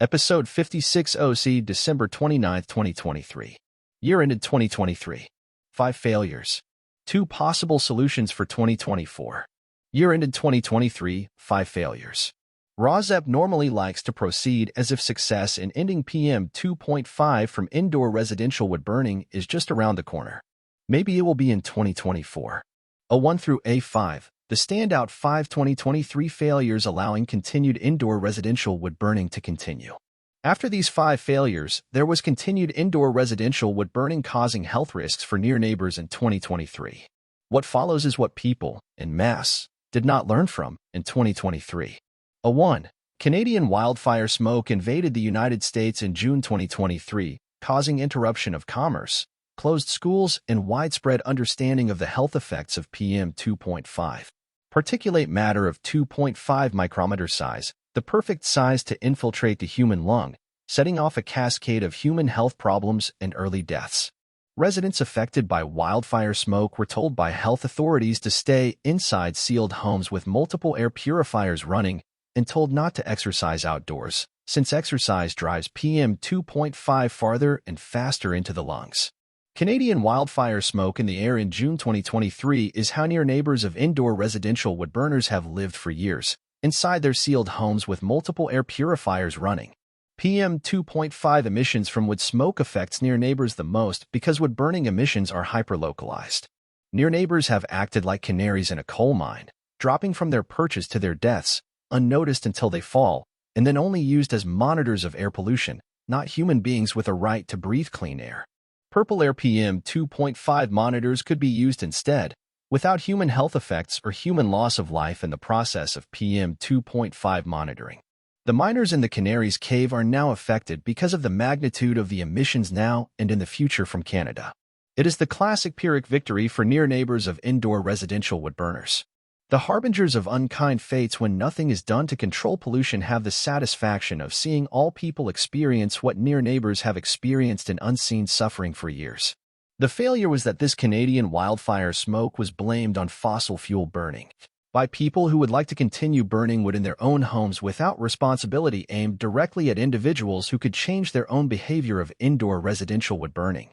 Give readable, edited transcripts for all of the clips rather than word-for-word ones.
Episode 56 OC, December 29, 2023. Year ended 2023. 5 failures. 2 possible solutions for 2024. Year ended 2023, 5 failures. RAWSEP normally likes to proceed as if success in ending PM2.5 from indoor residential wood burning is just around the corner. Maybe it will be in 2024. A1 through A5, the standout 5 2023 failures allowing continued indoor residential wood burning to continue. After these 5 failures, there was continued indoor residential wood burning causing health risks for near neighbors in 2023. What follows is what people, en masse, did not learn from in 2023. A1. Canadian wildfire smoke invaded the United States in June 2023, causing interruption of commerce, closed schools, and widespread understanding of the health effects of PM2.5. Particulate matter of 2.5 micrometer size, the perfect size to infiltrate the human lung, setting off a cascade of human health problems and early deaths. Residents affected by wildfire smoke were told by health authorities to stay inside sealed homes with multiple air purifiers running and told not to exercise outdoors, since exercise drives PM2.5 farther and faster into the lungs. Canadian wildfire smoke in the air in June 2023 is how near neighbors of indoor residential wood burners have lived for years, inside their sealed homes with multiple air purifiers running. PM2.5 emissions from wood smoke affects near neighbors the most because wood burning emissions are hyper-localized. Near neighbors have acted like canaries in a coal mine, dropping from their perches to their deaths, unnoticed until they fall, and then only used as monitors of air pollution, not human beings with a right to breathe clean air. PurpleAir PM2.5 monitors could be used instead, without human health effects or human loss of life in the process of PM2.5 monitoring. The miners in the Canaries cave are now affected because of the magnitude of the emissions now and in the future from Canada. It is the classic pyrrhic victory for near neighbors of indoor residential wood burners. The harbingers of unkind fates when nothing is done to control pollution have the satisfaction of seeing all people experience what near neighbors have experienced in unseen suffering for years. The failure was that this Canadian wildfire smoke was blamed on fossil fuel burning by people who would like to continue burning wood in their own homes without responsibility aimed directly at individuals who could change their own behavior of indoor residential wood burning.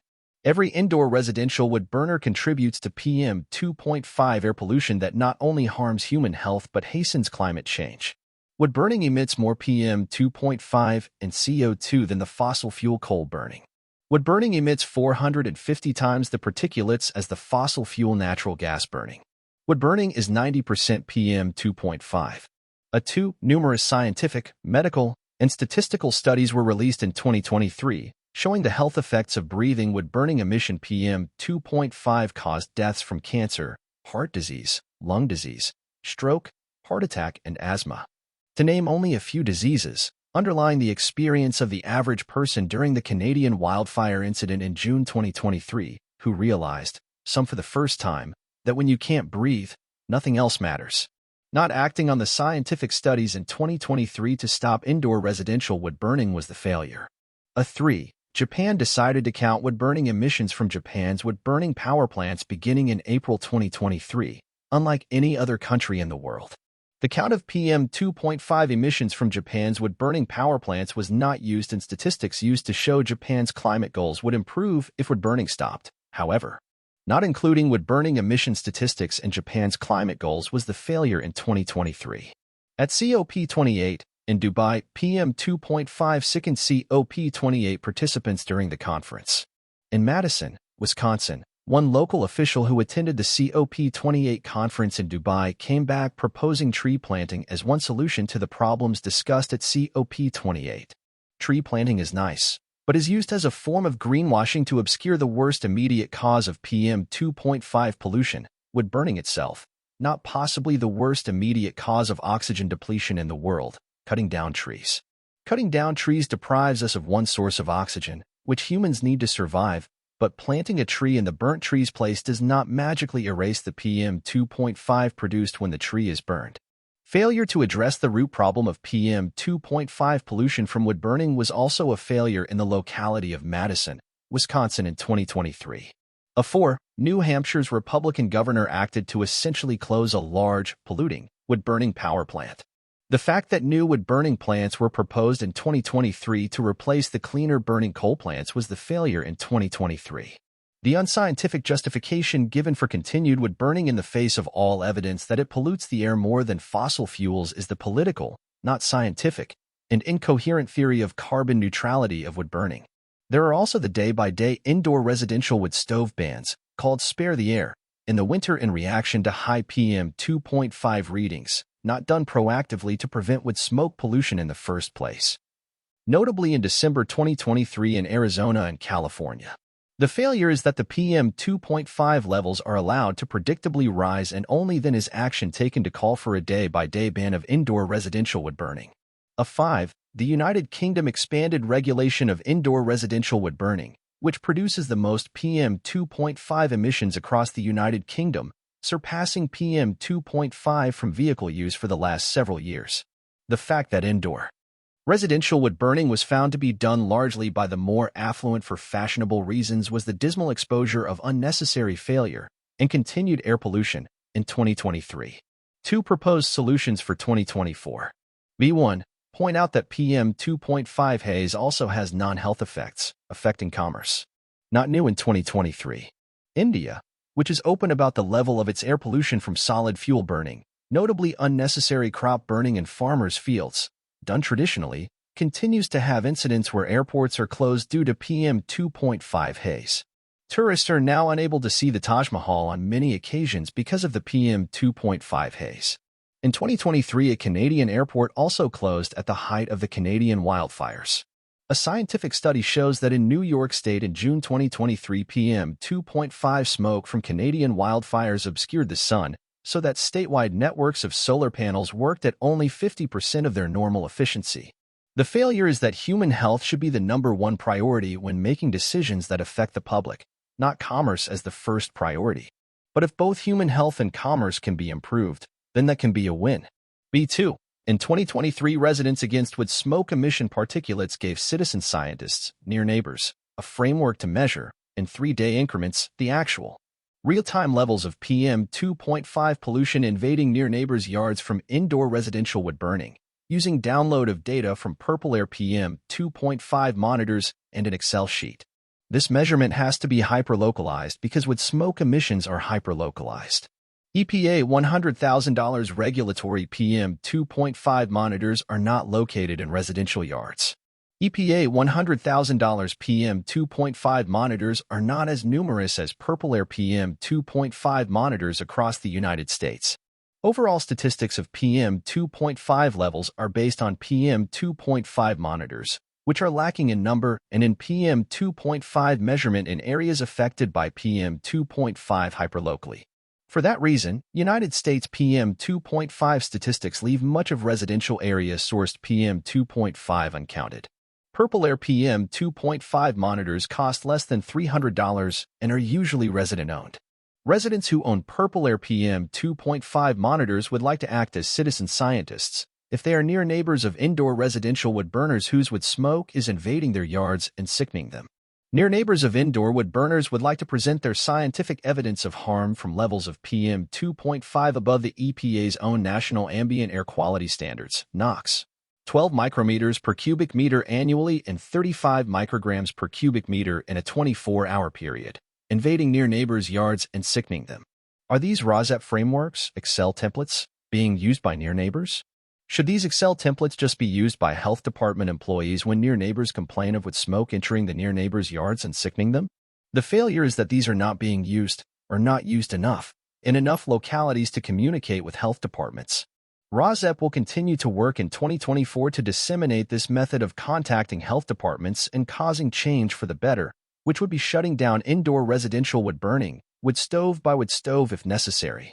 Every indoor residential wood burner contributes to PM2.5 air pollution that not only harms human health but hastens climate change. Wood burning emits more PM2.5 and CO2 than the fossil fuel coal burning. Wood burning emits 450 times the particulates as the fossil fuel natural gas burning. Wood burning is 90% PM2.5. Numerous scientific, medical, and statistical studies were released in 2023, showing the health effects of breathing wood burning emission. PM2.5 caused deaths from cancer, heart disease, lung disease, stroke, heart attack, and asthma. To name only a few diseases, underlying the experience of the average person during the Canadian wildfire incident in June 2023, who realized, some for the first time, that when you can't breathe, nothing else matters. Not acting on the scientific studies in 2023 to stop indoor residential wood burning was the failure. A3. Japan decided to count wood burning emissions from Japan's wood burning power plants beginning in April 2023, unlike any other country in the world. The count of PM2.5 emissions from Japan's wood burning power plants was not used in statistics used to show Japan's climate goals would improve if wood burning stopped. However, not including wood burning emission statistics in Japan's climate goals was the failure in 2023. At COP28, in Dubai, PM2.5 sickened COP28 participants during the conference. In Madison, Wisconsin, one local official who attended the COP28 conference in Dubai came back proposing tree planting as one solution to the problems discussed at COP28. Tree planting is nice, but is used as a form of greenwashing to obscure the worst immediate cause of PM2.5 pollution, wood burning itself, not possibly the worst immediate cause of oxygen depletion in the world. Cutting down trees. Cutting down trees deprives us of one source of oxygen, which humans need to survive, but planting a tree in the burnt tree's place does not magically erase the PM2.5 produced when the tree is burned. Failure to address the root problem of PM2.5 pollution from wood burning was also a failure in the locality of Madison, Wisconsin in 2023. A4. New Hampshire's Republican governor acted to essentially close a large, polluting, wood burning power plant. The fact that new wood-burning plants were proposed in 2023 to replace the cleaner-burning coal plants was the failure in 2023. The unscientific justification given for continued wood-burning in the face of all evidence that it pollutes the air more than fossil fuels is the political, not scientific, and incoherent theory of carbon neutrality of wood-burning. There are also the day-by-day indoor residential wood stove bans, called Spare the Air, in the winter in reaction to high PM2.5 readings, not done proactively to prevent wood smoke pollution in the first place. Notably in December 2023 in Arizona and California. The failure is that the PM2.5 levels are allowed to predictably rise and only then is action taken to call for a day-by-day ban of indoor residential wood burning. 5. The United Kingdom expanded regulation of indoor residential wood burning, which produces the most PM2.5 emissions across the United Kingdom, surpassing PM2.5 from vehicle use for the last several years. The fact that indoor residential wood burning was found to be done largely by the more affluent for fashionable reasons was the dismal exposure of unnecessary failure and continued air pollution in 2023. 2 proposed solutions for 2024. B1. Point out that PM2.5 haze also has non-health effects, affecting commerce. Not new in 2023. India, which is open about the level of its air pollution from solid fuel burning, notably unnecessary crop burning in farmers' fields, done traditionally, continues to have incidents where airports are closed due to PM2.5 haze. Tourists are now unable to see the Taj Mahal on many occasions because of the PM2.5 haze. In 2023, a Canadian airport also closed at the height of the Canadian wildfires. A scientific study shows that in New York State in June 2023, PM2.5 smoke from Canadian wildfires obscured the sun, so that statewide networks of solar panels worked at only 50% of their normal efficiency. The failure is that human health should be the #1 priority when making decisions that affect the public, not commerce as the first priority. But if both human health and commerce can be improved, then that can be a win. B2. In 2023, Residents Against Wood Smoke Emission Particulates gave citizen scientists, near neighbors, a framework to measure, in 3-day increments, the actual real-time levels of PM2.5 pollution invading near neighbors' yards from indoor residential wood burning, using download of data from PurpleAir PM2.5 monitors and an Excel sheet. This measurement has to be hyper-localized because wood smoke emissions are hyper-localized. EPA $100,000 regulatory PM2.5 monitors are not located in residential yards. EPA $100,000 PM2.5 monitors are not as numerous as PurpleAir PM2.5 monitors across the United States. Overall statistics of PM2.5 levels are based on PM2.5 monitors, which are lacking in number and in PM2.5 measurement in areas affected by PM2.5 hyperlocally. For that reason, United States PM2.5 statistics leave much of residential areas sourced PM2.5 uncounted. PurpleAir PM2.5 monitors cost less than $300 and are usually resident-owned. Residents who own PurpleAir PM2.5 monitors would like to act as citizen scientists if they are near neighbors of indoor residential wood burners whose wood smoke is invading their yards and sickening them. Near neighbors of indoor wood burners would like to present their scientific evidence of harm from levels of PM2.5 above the EPA's own National Ambient Air Quality Standards, NOx. 12 micrometers per cubic meter annually and 35 micrograms per cubic meter in a 24-hour period, invading near neighbors' yards and sickening them. Are these RAWSEP frameworks, Excel templates, being used by near neighbors? Should these Excel templates just be used by health department employees when near neighbors complain of wood smoke entering the near neighbors' yards and sickening them? The failure is that these are not being used, or not used enough, in enough localities to communicate with health departments. RAWSEP will continue to work in 2024 to disseminate this method of contacting health departments and causing change for the better, which would be shutting down indoor residential wood burning, wood stove by wood stove if necessary.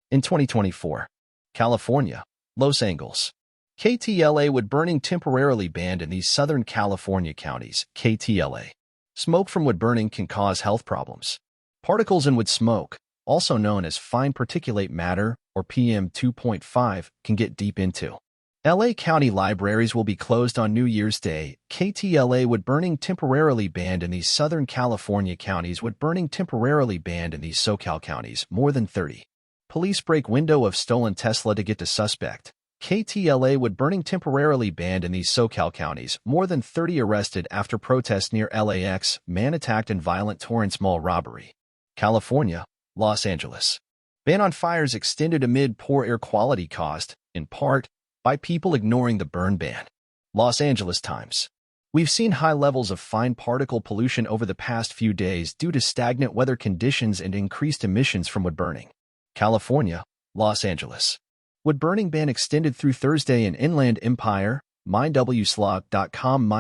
In 2024, California, Los Angeles. KTLA wood burning temporarily banned in these Southern California counties, KTLA. Smoke from wood burning can cause health problems. Particles in wood smoke, also known as fine particulate matter or PM2.5, can get deep into. LA County libraries will be closed on New Year's Day. KTLA wood burning temporarily banned in these Southern California counties. Wood burning temporarily banned in these SoCal counties, more than 30. Police break window of stolen Tesla to get to suspect. KTLA wood burning temporarily banned in these SoCal counties. More than 30 arrested after protests near LAX. Man attacked in violent Torrance Mall robbery. California, Los Angeles. Ban on fires extended amid poor air quality caused, in part, by people ignoring the burn ban. Los Angeles Times. We've seen high levels of fine particle pollution over the past few days due to stagnant weather conditions and increased emissions from wood burning. California, Los Angeles. Wood burning ban extended through Thursday in Inland Empire. MindWslog.com.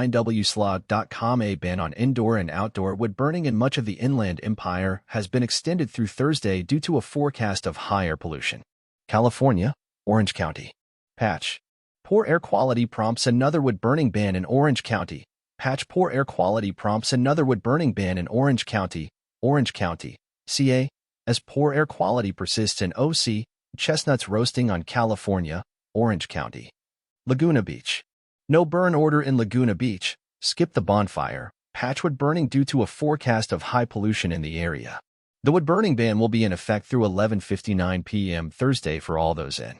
A ban on indoor and outdoor wood burning in much of the Inland Empire has been extended through Thursday due to a forecast of high air pollution. California, Orange County. Patch. Poor air quality prompts another wood burning ban in Orange County. Patch. Poor air quality prompts another wood burning ban in Orange County, CA, as poor air quality persists in OC. Chestnuts roasting on California, Orange County. Laguna Beach. No burn order in Laguna Beach. Skip the bonfire. Patch wood burning due to a forecast of high pollution in the area. The wood burning ban will be in effect through 11:59 p.m. Thursday for all those in.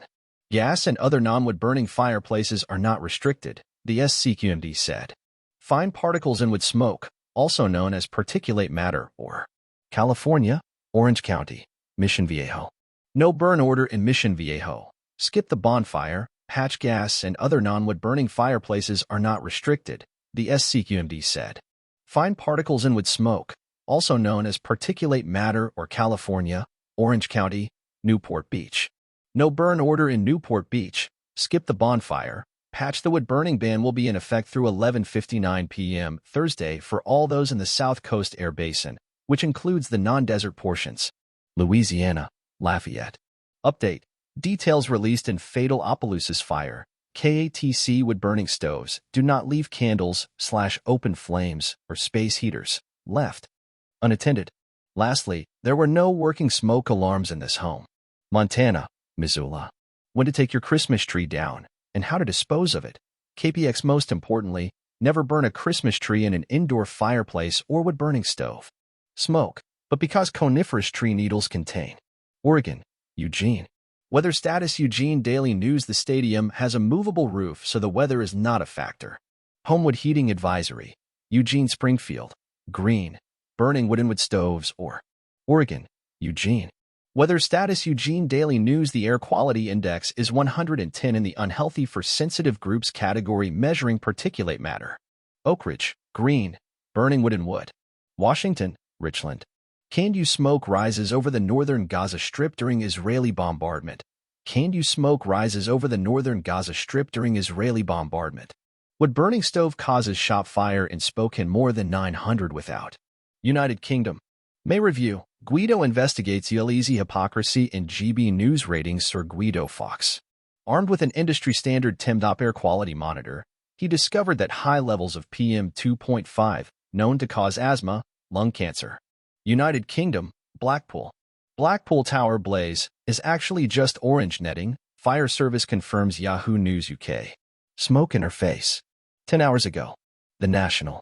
Gas and other non-wood burning fireplaces are not restricted, the SCQMD said. Fine particles in wood smoke, also known as particulate matter, or California, Orange County, Mission Viejo. No burn order in Mission Viejo. Skip the bonfire. Patch. Gas and other non-wood burning fireplaces are not restricted, the SCQMD said. Fine particles in wood smoke, also known as particulate matter, or California, Orange County, Newport Beach. No burn order in Newport Beach. Skip the bonfire. Patch. The wood burning ban will be in effect through 11:59 p.m. Thursday for all those in the South Coast Air Basin, which includes the non-desert portions. Louisiana, Lafayette. Update. Details released in fatal Opelousas fire. KATC wood burning stoves do not leave candles/open flames or space heaters left unattended. Lastly, there were no working smoke alarms in this home. Montana, Missoula. When to take your Christmas tree down and how to dispose of it. KPX. Most importantly, never burn a Christmas tree in an indoor fireplace or wood burning stove. Smoke, but because coniferous tree needles contain. Oregon, Eugene. Weather status. Eugene Daily News. The stadium has a movable roof, so the weather is not a factor. Homewood heating advisory. Eugene. Springfield, green, burning wood in wood stoves, or Oregon, Eugene. Weather status. Eugene Daily News. The air quality index is 110 in the unhealthy for sensitive groups category, measuring particulate matter. Oak Ridge, green, burning wood and wood. Washington, Richland. Canned smoke rises over the northern Gaza Strip during Israeli bombardment. Canned smoke rises over the northern Gaza Strip during Israeli bombardment. Wood burning stove causes shop fire in Spokane. More than 900 without. United Kingdom. May review. Guido investigates easy hypocrisy in GB News ratings. Sir Guido Fawkes. Armed with an industry-standard TEMDOP air quality monitor, he discovered that high levels of PM2.5, known to cause asthma, lung cancer. United Kingdom, Blackpool. Blackpool Tower blaze is actually just orange netting, fire service confirms. Yahoo News UK. Smoke in her face. 10 hours ago. The National.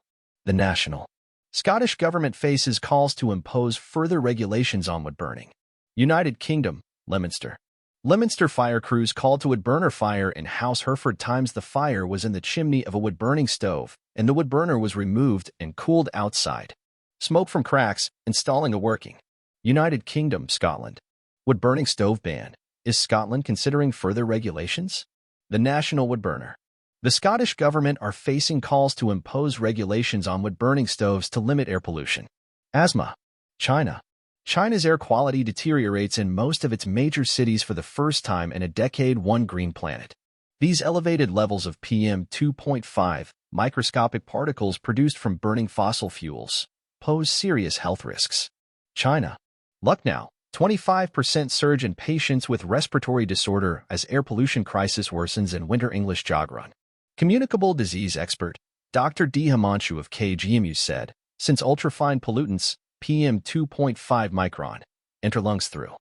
Scottish government faces calls to impose further regulations on wood burning. United Kingdom, Leominster. Leominster fire crews called to wood burner fire in House Hereford. Times the fire was in the chimney of a wood burning stove, and the wood burner was removed and cooled outside. Smoke from cracks, installing a working. United Kingdom, Scotland. Wood burning stove ban. Is Scotland considering further regulations? The National Wood Burner. The Scottish government are facing calls to impose regulations on wood burning stoves to limit air pollution. Asthma. China. China's air quality deteriorates in most of its major cities for the first time in a decade. One Green Planet. These elevated levels of PM2.5, microscopic particles produced from burning fossil fuels, pose serious health risks. China. Lucknow. 25% surge in patients with respiratory disorder as air pollution crisis worsens in winter. English Jagran. Communicable disease expert Dr. D. Himanshu of KGMU said, since ultrafine pollutants, PM2.5 micron, enter lungs through.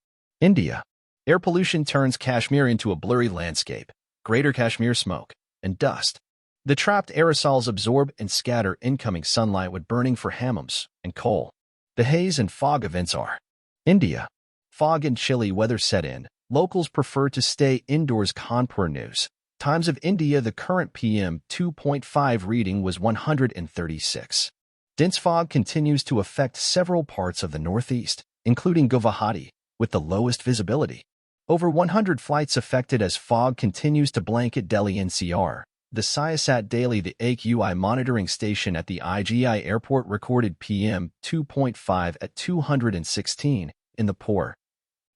India. Air pollution turns Kashmir into a blurry landscape, Greater Kashmir smoke, and dust. The trapped aerosols absorb and scatter incoming sunlight with burning for hammams and coal. The haze and fog events are. India. Fog and chilly weather set in, Locals prefer to stay indoors. Kanpur News. Times of India. The current PM2.5 reading was 136. Dense fog continues to affect several parts of the northeast, including Guwahati, with the lowest visibility. Over 100 flights affected as fog continues to blanket Delhi NCR. The Siasat Daily. The AQI monitoring station at the IGI airport recorded PM2.5 at 216 in the poor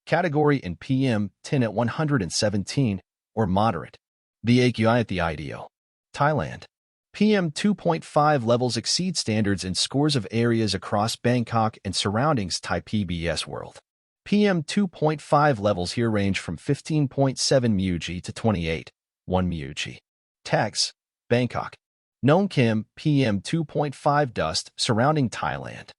category and PM10 at 117, or moderate. The AQI at the IDO. Thailand. PM2.5 levels exceed standards in scores of areas across Bangkok and surroundings. Thai PBS World. PM2.5 levels here range from 15.7 μg to 28.1 μg. Tags. Bangkok. Nong Kim, PM2.5 dust surrounding Thailand.